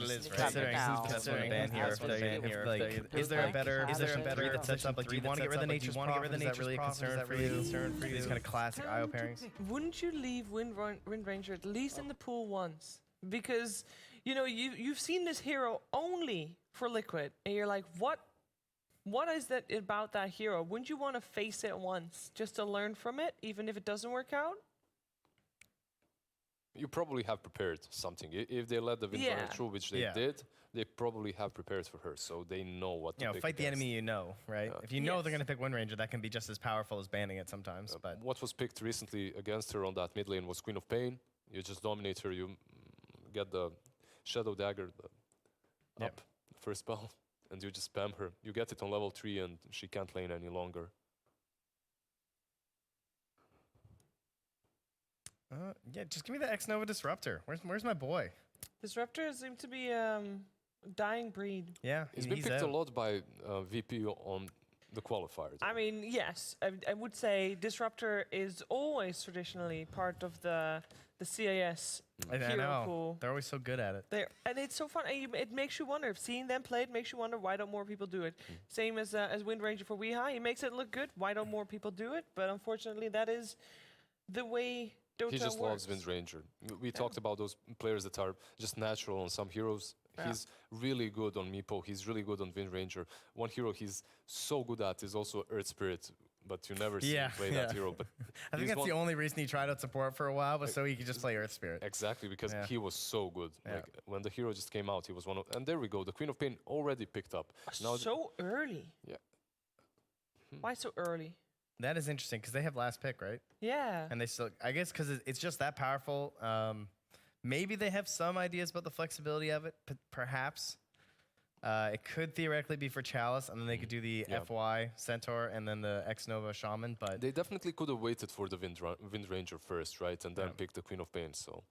right? Considering who's the best one to ban here, is there a better three that sets up? Like, do you want to get rid of the Nature's Prof? Is that really a concern for you? These kind of classic IO pairings. Wouldn't you leave Wind Ranger at least in the pool once? Because you know you've seen this hero only for Liquid, and you're like, what is that about that hero? Wouldn't you want to face it once just to learn from it, even if it doesn't work out? You probably have prepared something. If they let the Wind Runner through, which they did, they probably have prepared for her, so they know what to pick fight the against. enemy you know, right? If you know they're going to pick Wind Ranger, that can be just as powerful as banning it sometimes. But what was picked recently against her on that mid lane was Queen of Pain. You just dominate her, you get the Shadow Dagger up, the first spell, and you just spam her. You get it on level 3 and she can't lane any longer. Yeah, just give me the X-Nova Disruptor. Where's my boy? Disruptor seems to be dying breed. Yeah, he's been picked a lot by VP on the qualifiers. I mean, yes, I would say Disruptor is always traditionally part of the CIS hero pool. They're always so good at it. And it's so fun. And it makes you wonder. Seeing them play it makes you wonder, why don't more people do it? Same as Wind Ranger for Weeha. He makes it look good. Why don't more people do it? But unfortunately, that is the way Dota he just works. loves Wind Ranger. We talked about those players that are just natural on some heroes. He's really good on Meepo. He's really good on Wind Ranger. One hero he's so good at is also Earth Spirit, but you never see him play that hero. But I think that's the only reason he tried out support for a while, but so he could just play Earth Spirit. Exactly, because he was so good. Like, when the hero just came out, he was one of... And there we go. The Queen of Pain already picked up. Now so early. Yeah. Why so early? That is interesting, because they have last pick, right? Yeah. And they still... I guess because it's just that powerful. Maybe they have some ideas about the flexibility of it, perhaps. It could theoretically be for Chalice, and then they could do the FY Centaur and then the X-Nova Shaman, but... They definitely could have waited for the Wind Ranger first, right? And then pick the Queen of Pain, so...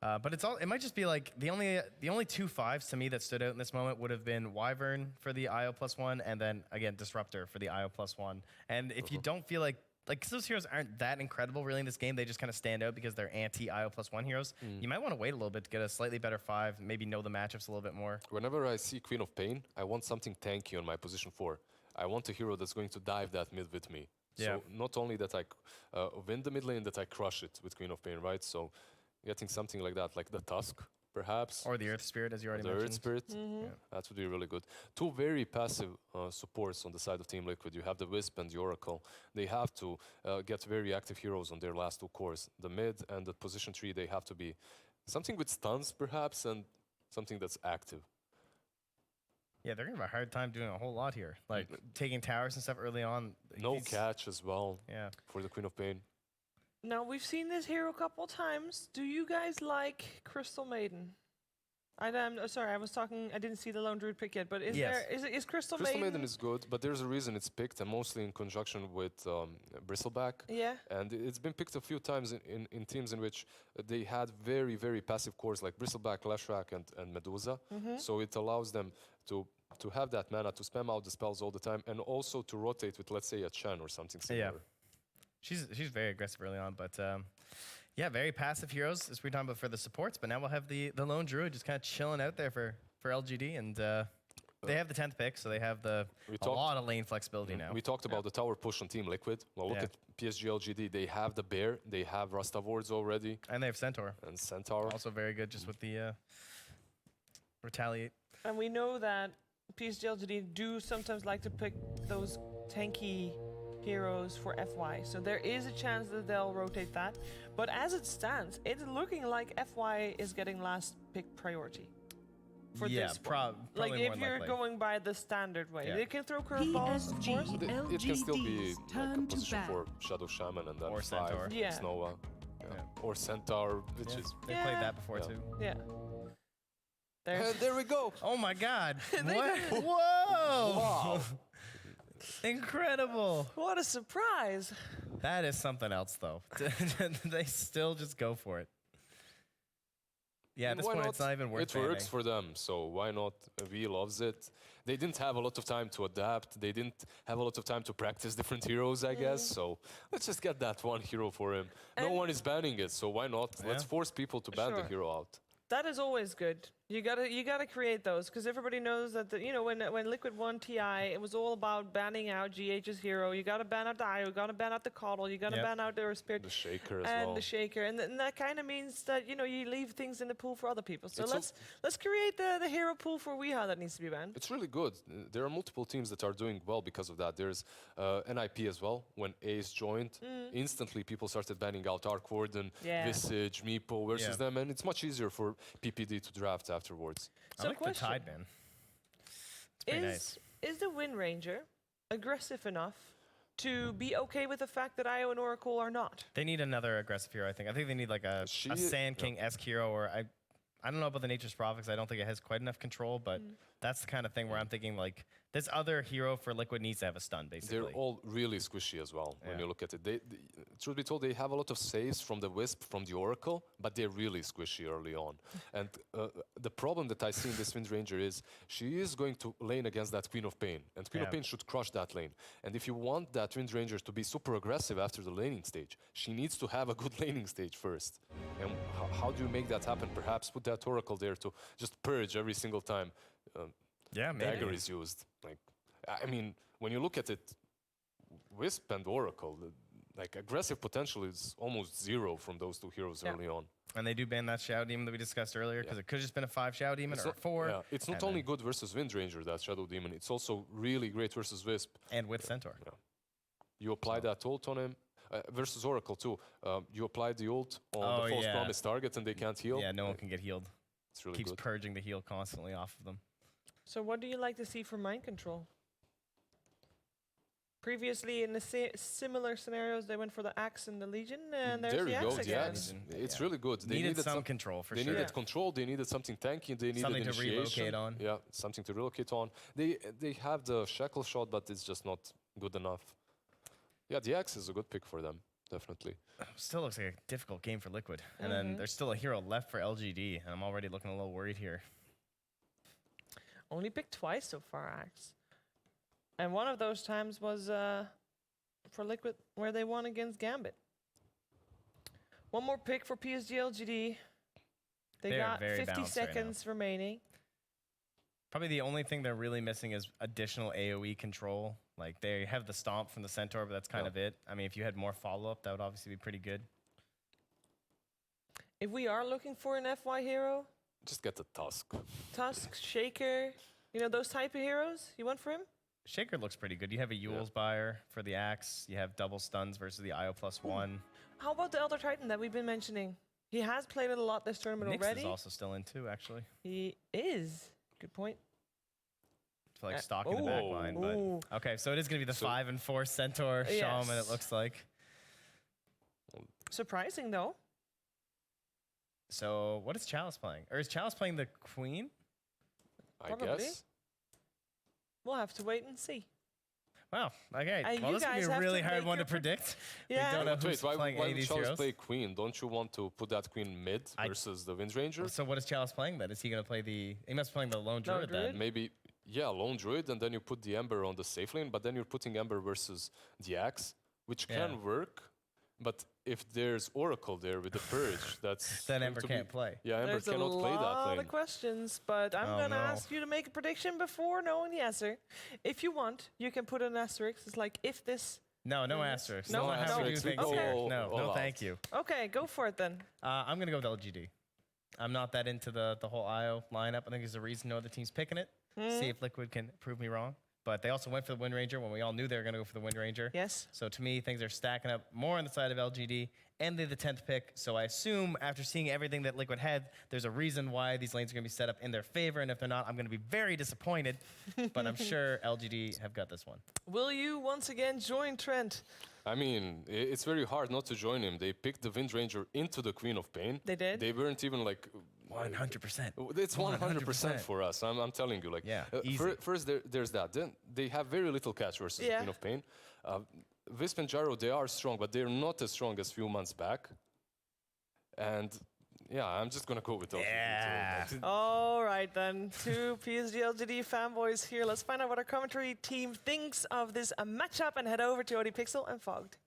but it might just be like the only 2 5s to me that stood out in this moment would have been Wyvern for the IO +1, and then again Disruptor for the IO +1. And if you don't feel like because those heroes aren't that incredible really in this game, they just kind of stand out because they're anti-IO +1 heroes. You might want to wait a little bit to get a slightly better 5, maybe know the matchups a little bit more. Whenever I see Queen of Pain, I want something tanky on my position 4. I want a hero that's going to dive that mid with me. So not only that I win the mid lane, that I crush it with Queen of Pain, right? So getting something like that, like the Tusk, perhaps. Or the Earth Spirit, as you already mentioned. The Earth Spirit, that would be really good. 2 very passive supports on the side of Team Liquid. You have the Wisp and the Oracle. They have to get very active heroes on their last 2 cores. The mid and the position 3, they have to be something with stuns, perhaps, and something that's active. Yeah, they're going to have a hard time doing a whole lot here. Like, taking towers and stuff early on. No catch as well for the Queen of Pain. Now, we've seen this hero a couple times. Do you guys like Crystal Maiden? I'm sorry, I was talking, I didn't see the Lone Druid pick yet, but is Crystal Maiden... Crystal Maiden is good, but there's a reason it's picked, and mostly in conjunction with Bristleback. Yeah. And it's been picked a few times in teams in which they had very, very passive cores like Bristleback, Lashrak, and Medusa. So it allows them to have that mana, to spam out the spells all the time, and also to rotate with, let's say, a Chen or something similar. Yeah. She's very aggressive early on, but yeah, very passive heroes as we're talking about for the supports. But now we'll have the Lone Druid just kind of chilling out there for LGD, and they have the 10th pick, so they have a lot of lane flexibility now. We talked about the tower push on Team Liquid. Well, look at PSG.LGD. They have the Bear, they have Rasta Wards already, and they have Centaur. And Centaur also very good, just with the retaliate. And we know that PSG.LGD do sometimes like to pick those tanky heroes for FY, so there is a chance that they'll rotate that. But as it stands, it's looking like FY is getting last pick priority for this one. Like if you're going by the standard way, they can throw curveballs, of course. It can still be like a position for Shadow Shaman and then or 5 Centaur. Snova, or Centaur, which is they played that before too. Yeah. There we go. Oh my God! What? Whoa! Wow. Incredible! What a surprise! That is something else, though. They still just go for it. Yeah, at this point, it's not even worth it. It works for them, so why not? V loves it. They didn't have a lot of time to adapt. They didn't have a lot of time to practice different heroes, I guess. So let's just get that one hero for him. No one is banning it, so why not? Let's force people to ban the hero out. That is always good. You gotta create those because everybody knows that when Liquid won TI, it was all about banning out GH's hero. You gotta ban out the IO, you gotta ban out the Coddle, you gotta ban out the Spirit, The Shaker as and well. the Shaker, and that kind of means that you leave things in the pool for other people. So let's create the hero pool for Weeha that needs to be banned. It's really good. There are multiple teams that are doing well because of that. There's NIP as well. When Ace joined, instantly people started banning out Arc Warden, Visage, Meepo versus them, and it's much easier for PPD to draft afterwards. I So like the Tide ban. It's pretty nice. Is the Wind Ranger aggressive enough to be okay with the fact that IO and Oracle are not? They need another aggressive hero, I think. I think they need like a Sand King-esque hero, or I don't know about the Nature's Prophet because I don't think it has quite enough control, but that's the kind of thing where I'm thinking like this other hero for Liquid needs to have a stun, basically. They're all really squishy as well when you look at it. Truth be told, they have a lot of saves from the Wisp, from the Oracle, but they're really squishy early on. And the problem that I see in this Wind Ranger is she is going to lane against that Queen of Pain, and Queen of Pain should crush that lane. And if you want that Wind Ranger to be super aggressive after the laning stage, she needs to have a good laning stage first. And how do you make that happen? Perhaps put that Oracle there to just purge every single time dagger is used. Like, I mean, when you look at it, Wisp and Oracle, like aggressive potential is almost zero from those two heroes early on. And they do ban that Shadow Demon that we discussed earlier because it could have just been a 5 Shadow Demon or a 4. Yeah, it's not only good versus Wind Ranger, that Shadow Demon, it's also really great versus Wisp. And with Centaur. Yeah. You apply that ult on him. Versus Oracle too. You apply the ult on the false promise target and they can't heal. Yeah, no one can get healed. It's really Keeps good. purging the heal constantly off of them. So what do you like to see for mind control? Previously, in the similar scenarios, they went for the Axe and the Legion, and there's the Axe again. It's really good. They needed some control for sure. They needed control. They needed something tanky. They needed something initiation. to relocate on. Yeah, something to relocate on. They have the shackle shot, but it's just not good enough. Yeah, the Axe is a good pick for them, definitely. Still looks like a difficult game for Liquid. And then there's still a hero left for LGD, and I'm already looking a little worried here. Only picked twice so far, Axe. And one of those times was for Liquid, where they won against Gambit. One more pick for PSG.LGD. They got 50 seconds remaining. Probably the only thing they're really missing is additional AoE control. Like, they have the Stomp from the Centaur, but that's kind of it. I mean, if you had more follow-up, that would obviously be pretty good. If we are looking for an FY hero... Just get the Tusk. Tusk, Shaker, those type of heroes? You went for him? Shaker looks pretty good. You have a Yule's Buyer for the Axe. You have double stuns versus the IO +1. How about the Elder Titan that we've been mentioning? He has played it a lot this tournament already. Nyx is also still in too, actually. He is. Good point. I feel like stalking the back line, but okay, so it is going to be the 5 and 4 Centaur Shaman, it looks like. Surprising, though. So what is Chalice playing? Or is Chalice playing the Queen? I guess. We'll have to wait and see. Wow, okay. Well, this is going to be a really hard one to predict. Yeah. We don't know who's playing any of these Chalice heroes. play Queen? Don't you want to put that Queen mid versus the Wind Ranger? So what is Chalice playing then? Is he going to play the... He must be playing the Lone Druid then. Maybe, yeah, Lone Druid, and then you put the Ember on the safe lane, but then you're putting Ember versus the Axe, which can work. But if there's Oracle there with the Purge, that's... then Ember can't play. Yeah, Ember cannot play that lane. There's a lot of questions, but I'm going to ask you to make a prediction before knowing the answer. If you want, you can put an asterisk. It's like, if this... No asterisk. No asterisk. No, thank you. Okay, go for it then. I'm going to go with LGD. I'm not that into the whole IO lineup. I think there's a reason no other team's picking it. See if Liquid can prove me wrong. But they also went for the Wind Ranger when we all knew they were going to go for the Wind Ranger. Yes. So to me, things are stacking up more on the side of LGD, and they're the 10th pick. So I assume after seeing everything that Liquid had, there's a reason why these lanes are going to be set up in their favor. And if they're not, I'm going to be very disappointed. But I'm sure LGD have got this one. Will you once again join Trent? I mean, it's very hard not to join him. They picked the Wind Ranger into the Queen of Pain. They did? They weren't even like... 100%. It's 100% for us. I'm telling you. Like, easy. First, there's that. Then they have very little catch versus the Queen of Pain. Wisp and Gyro, they are strong, but they're not as strong as a few months back. And yeah, I'm just going to go with LGD. Yeah. All right, then. Two PSG.LGD fanboys here. Let's find out what our commentary team thinks of this matchup and head over to ODPixel and Fogged.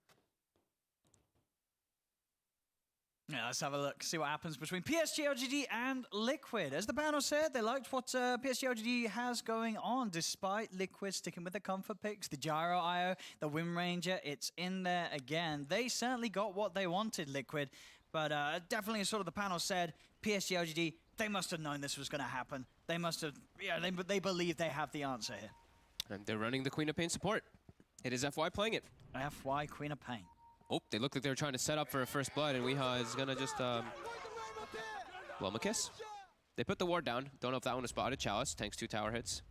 Yeah, let's have a look, see what happens between PSG.LGD and Liquid. As the panel said, they liked what PSG.LGD has going on, despite Liquid sticking with the comfort picks, the Gyro IO, the Wind Ranger, it's in there again. They certainly got what they wanted, Liquid, but definitely as sort of the panel said, PSG.LGD, they must have known this was going to happen. They must have, yeah, they believe they have the answer here. And they're running the Queen of Pain support. It is FY playing it. FY Queen of Pain. Oh, they look like they were trying to set up for a first blood, and Weehaw is gonna just blow him a kiss. They put the ward down. Don't know if that one was spotted. Chalice tanks 2 tower hits.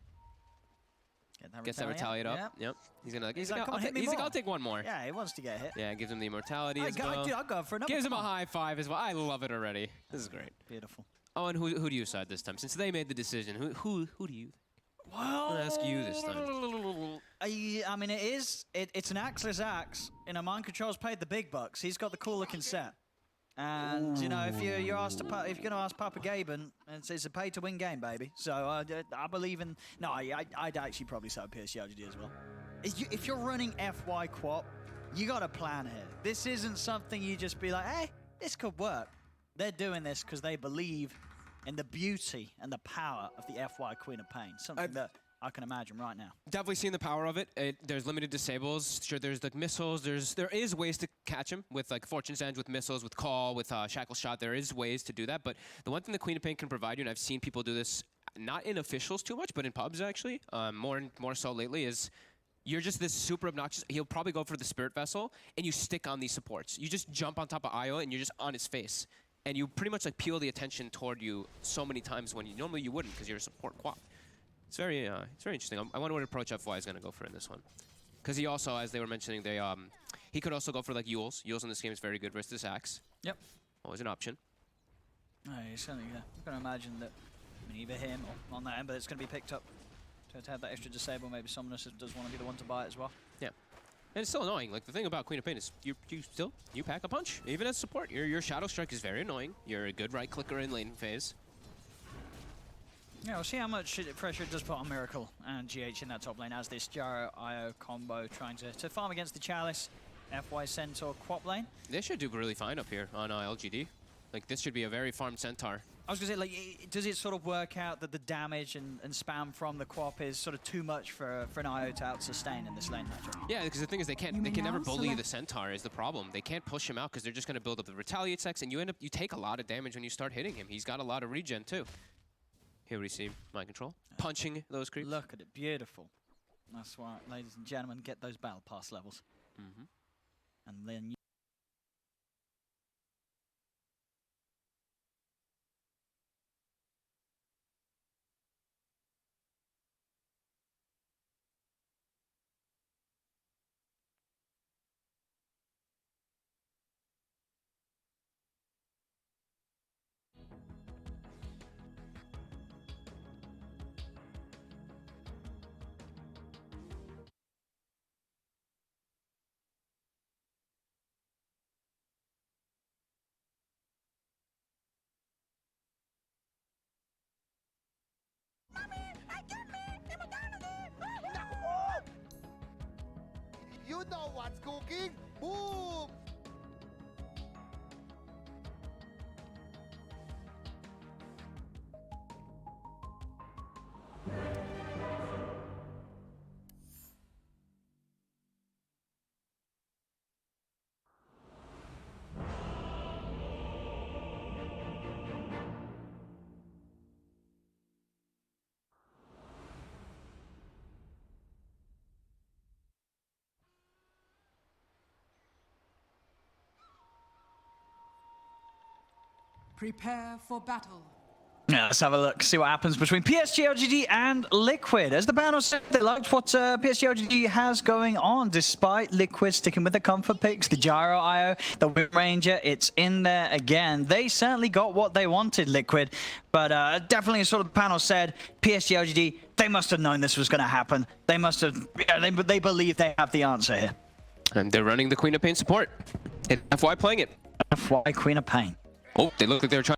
Gets that retaliate up. Yep. He's gonna. He's like, I'll take one more. Yeah, he wants to get hit. Yeah, gives him the immortality as well. Dude, I'll go for another. Gives him a high five as well. I love it already. This is great. Beautiful. Oh, and who do you side this time? Since they made the decision, who do you? Well, I'll ask you this time. I mean, it's an axeless axe. You know, Mind Control's paid the big bucks. He's got the cool looking set. And you know, if you're asked to, if you're gonna ask Papa Gaben, it's a pay to win game, baby. So I believe in. No, I'd actually probably side PSG.LGD as well. If you're running FY Quap, you got a plan here. This isn't something you just be like, hey, this could work. They're doing this because they believe in the beauty and the power of the FY Queen of Pain. Something that I can imagine right now. Definitely seen the power of it. There's limited disables. Sure, there's like missiles. There is ways to catch him with like Fortune's End, with missiles, with Call, with Shackle Shot. There is ways to do that. But the one thing the Queen of Pain can provide you, and I've seen people do this, not in officials too much, but in pubs actually, more so lately, is you're just this super obnoxious. He'll probably go for the Spirit Vessel, and you stick on these supports. You just jump on top of Io, and you're just on his face. And you pretty much like peel the attention toward you so many times when normally you wouldn't because you're a support quap. It's very interesting. I wonder what approach FY is going to go for in this one. Because he also, as they were mentioning, he could also go for like Yules. Yules in this game is very good versus this axe. Yep. Always an option. No, you're certainly going to imagine that either him or on that end, but it's going to be picked up to have that extra disable. Maybe Summonus does want to be the one to buy it as well. Yeah. And it's still annoying. Like the thing about Queen of Pain is you pack a punch. Even as support, your Shadow Strike is very annoying. You're a good right clicker in lane phase. Yeah, we'll see how much pressure it does put on Miracle and GH in that top lane as this Gyro IO combo trying to farm against the Chalice FY Centaur Quap lane. They should do really fine up here on LGD. Like this should be a very farmed Centaur. I was going to say, like, does it sort of work out that the damage and spam from the Quap is sort of too much for an IO to out-sustain in this lane matchup? Yeah, because the thing is they can never bully the Centaur is the problem. They can't push him out because they're just going to build up the Retaliate Sex, and you take a lot of damage when you start hitting him. He's got a lot of regen too. Here we see Mind Control, punching those creeps. Look at it, beautiful. That's why, ladies and gentlemen, get those Battle Pass levels. And then You know what's cooking? Boom! Prepare for battle. Yeah, let's have a look, see what happens between PSG.LGD and Liquid. As the panel said, they liked what PSG.LGD has going on, despite Liquid sticking with the comfort picks, the Gyro IO, the Wind Ranger, it's in there again. They certainly got what they wanted, Liquid, but definitely as sort of the panel said, PSG.LGD, they must have known this was going to happen. They must have, yeah, they believe they have the answer here. And they're running the Queen of Pain support. And FY playing it. FY Queen of Pain. Oh, they look like they were trying.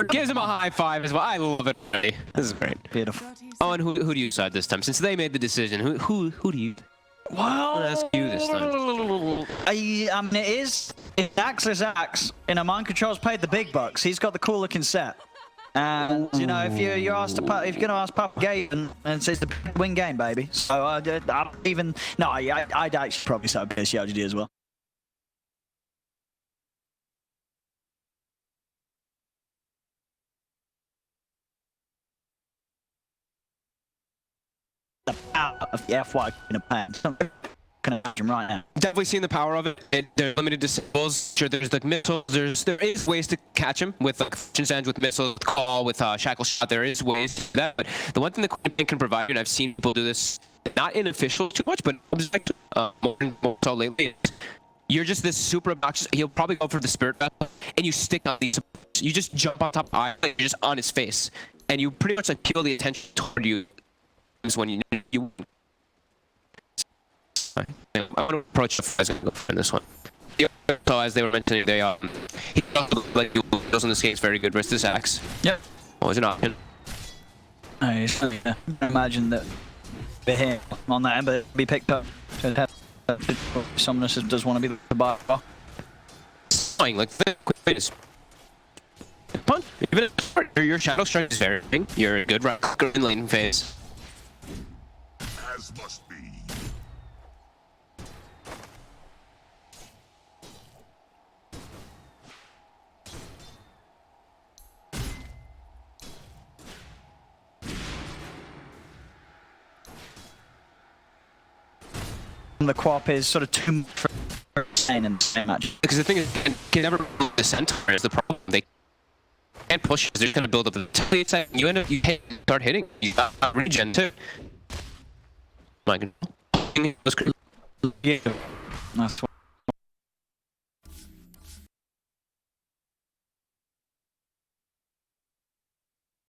Gives him a high five as well. I love it already. This is great. Beautiful. Oh, and who do you side this time? Since they made the decision, who do you? Well, I'll ask you this time. I mean, it's Axe is Axe. You know, Mind Control's paid the big bucks. He's got the cool looking set. And you know, if you're asked to, if you're gonna ask Papa Gaben, and it's the win game, baby. So I don't even. No, I'd actually probably say PSG.LGD as well. The power of the FY in a pan. Can imagine right now. Definitely seeing the power of it. There's limited disables. Sure, there's like missiles. There is ways to catch him with like fortune sands, with missiles, with call, with shackle shot. There is ways to do that. But the one thing the Queen can provide, and I've seen people do this, not in official too much, but more so lately. You're just this super obnoxious. He'll probably go for the spirit vessel, and you stick on these. You just jump on top of Isle, you're just on his face, and you pretty much like peel the attention toward you. When you I want to approach the guys in this one. So as they were mentioning, he like those in this game is very good versus Axe. Yep. Always an option. Nice. Yeah. Imagine that we're here on that, but be picked up. Someone else does want to be the bar. Like the quick is punch. Even if your shadow strike is very big, you're a good in lane phase. As must be. The Quap is sort of too much for in the match. Because the thing is, you can never move the center is the problem. They can't push. They're just gonna build up the attack. You end up start hitting. You got regen too. My God. Yeah, that's what